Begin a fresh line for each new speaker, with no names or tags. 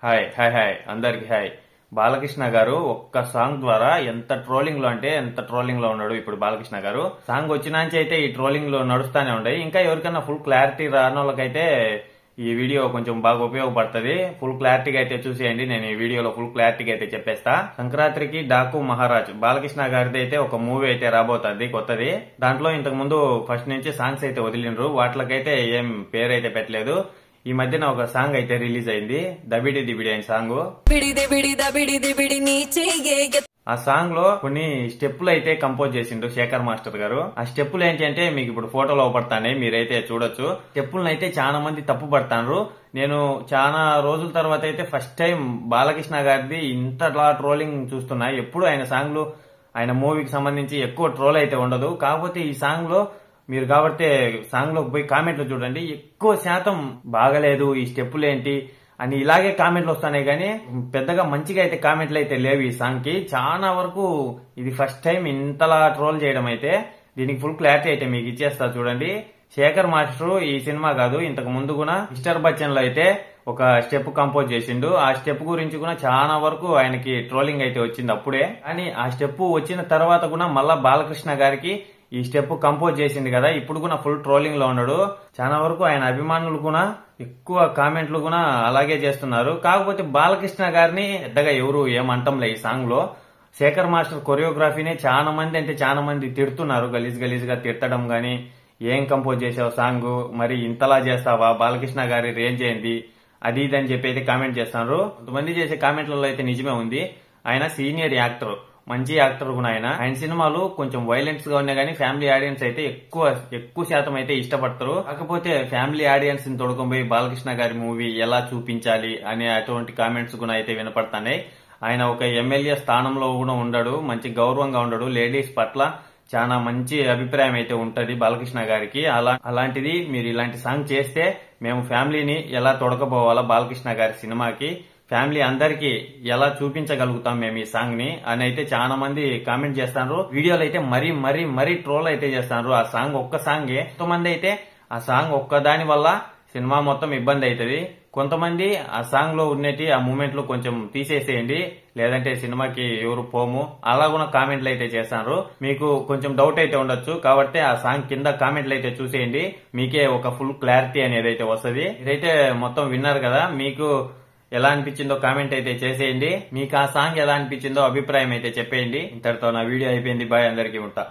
Hi hi hi అందరికి hi. Balakrishna గారు ఒక్క సాంగ్ ద్వారా ఎంత ట్రోలింగ్ లో అంటే ఎంత ట్రోలింగ్ లో ఉన్నాడు ఇప్పుడు బాలకృష్ణ గారు. సాంగ్ వచ్చినాంచి అయితే ఈ ట్రోలింగ్ లో నడుస్తానే ఉన్నాయి. ఇంకా ఎవరికైనా ఫుల్ క్లారిటీ రాని వాళ్ళకైతే ఈ వీడియో కొంచెం బాగా ఉపయోగపడుతుంది. ఫుల్ క్లారిటీగా అయితే చూసేయండి. నేను ఈ వీడియోలో ఫుల్ క్లారిటీగా అయితే చెప్పేస్తా. సంక్రాంతికి డాకు మహారాజ్ బాలకృష్ణ గారిది అయితే ఒక మూవీ అయితే రాబోతుంది కొత్తది. దాంట్లో ఇంతకు ముందు ఫస్ట్ నుంచి సాంగ్స్ అయితే వదిలిండ్రు. వాటికైతే ఏం పేరు అయితే పెట్టలేదు. ఈ మధ్యన ఒక సాంగ్ అయితే రిలీజ్ అయింది, దబిడి దిబిడి అనే సాంగ్. ఆ సాంగ్ లో కొన్ని స్టెప్పులు అయితే కంపోజ్ చేసిండు శేఖర్ మాస్టర్ గారు. ఆ స్టెప్పులు ఏంటి అంటే మీకు ఇప్పుడు ఫోటోలో పడతానే, మీరైతే చూడొచ్చు. స్టెప్పులను అయితే చాలా మంది తప్పు పడతారు. నేను చాలా రోజుల తర్వాత అయితే ఫస్ట్ టైం బాలకృష్ణ గారిది ఇంతలా ట్రోలింగ్ చూస్తున్నా. ఎప్పుడు ఆయన సాంగ్లు ఆయన మూవీకి సంబంధించి ఎక్కువ ట్రోల్ అయితే ఉండదు. కాకపోతే ఈ సాంగ్ లో మీరు కాబట్టి సాంగ్ లోకి పోయి కామెంట్లు చూడండి, ఎక్కువ శాతం బాగలేదు, ఈ స్టెప్పులు ఏంటి అని ఇలాగే కామెంట్లు వస్తున్నాయి. కానీ పెద్దగా మంచిగా అయితే కామెంట్లు అయితే లేవు ఈ సాంగ్ కి. చాలా వరకు ఇది ఫస్ట్ టైం ఇంతలా ట్రోల్ చేయడం అయితే. దీనికి ఫుల్ క్లారిటీ అయితే మీకు ఇచ్చేస్తా చూడండి. శేఖర్ మాస్టర్ ఈ సినిమా కాదు, ఇంతకు ముందు కూడా మిస్టర్ బచ్చన్ లో అయితే ఒక స్టెప్ కంపోజ్ చేసిండు. ఆ స్టెప్ గురించి కూడా చాలా వరకు ఆయనకి ట్రోలింగ్ అయితే వచ్చింది అప్పుడే. కానీ ఆ స్టెప్ వచ్చిన తర్వాత కూడా మళ్ళా బాలకృష్ణ గారికి ఈ స్టెప్ కంపోజ్ చేసింది కదా, ఇప్పుడు కూడా ఫుల్ ట్రోలింగ్ లో ఉన్నాడు. చాలా వరకు ఆయన అభిమానులు కూడా ఎక్కువ కామెంట్లు కూడా అలాగే చేస్తున్నారు. కాకపోతే బాలకృష్ణ గారిని పెద్దగా ఎవరు ఏమంటంలే ఈ సాంగ్ లో. శేఖర్ మాస్టర్ కొరియోగ్రఫీనే చాలా మంది తిడుతున్నారు. గలీజ్ గా తిట్టడం గాని, ఏం కంపోజ్ చేసావు సాంగ్, మరి ఇంతలా చేస్తావా, బాలకృష్ణ గారి రేంజ్ ఏంది, అది ఇది అని చెప్పి అయితే కామెంట్ చేస్తున్నారు. కొంతమంది చేసే కామెంట్లలో అయితే నిజమే ఉంది. ఆయన సీనియర్ యాక్టర్, మంచి యాక్టర్ కూడా ఆయన సినిమాలు కొంచెం వైలెన్స్ గా ఉన్నా గానీ ఫ్యామిలీ ఆడియన్స్ అయితే ఎక్కువ శాతం అయితే ఇష్టపడతారు. కాకపోతే ఫ్యామిలీ ఆడియన్స్ ని తొడుకొని బాలకృష్ణ గారి మూవీ ఎలా చూపించాలి అనే అటువంటి కామెంట్స్ కూడా అయితే వినపడతాయి. ఆయన ఒక ఎమ్మెల్యే స్థానంలో కూడా ఉండడు, మంచి గౌరవంగా ఉండడు. లేడీస్ పట్ల చాలా మంచి అభిప్రాయం అయితే ఉంటది బాలకృష్ణ గారికి. అలాంటిది మీరు ఇలాంటి సాంగ్ చేస్తే మేము ఫ్యామిలీని ఎలా తొడకపోవాలా బాలకృష్ణ గారి సినిమాకి, ఫ్యామిలీ అందరికి ఎలా చూపించగలుగుతాం మేము ఈ సాంగ్ ని అని అయితే చాలా మంది కామెంట్ చేస్తారు. వీడియోలు అయితే మరీ ట్రోల్ అయితే చేస్తారు. ఆ సాంగ్ ఒక్క సాంగే. కొంతమంది అయితే ఆ సాంగ్ ఒక్క దాని వల్ల సినిమా మొత్తం ఇబ్బంది అవుతుంది. కొంతమంది ఆ సాంగ్ లో ఉన్నటి ఆ మూమెంట్ లో కొంచెం తీసేసేయండి, లేదంటే సినిమాకి ఎవరు పోము, అలా కూడా కామెంట్లు అయితే చేస్తారు. మీకు కొంచెం డౌట్ అయితే ఉండొచ్చు, కాబట్టి ఆ సాంగ్ కింద కామెంట్లు అయితే చూసేయండి. మీకే ఒక ఫుల్ క్లారిటీ అనేది అయితే వస్తుంది. ఇదైతే మొత్తం విన్నారు కదా, మీకు ఎలా అనిపించిందో కామెంట్ అయితే చేసేయండి. మీకు ఆ సాంగ్ ఎలా అనిపించిందో అభిప్రాయం అయితే చెప్పేయండి. ఇంతటితో నా వీడియో అయిపోయింది. బాయ్, అందరికీ ఉంటా.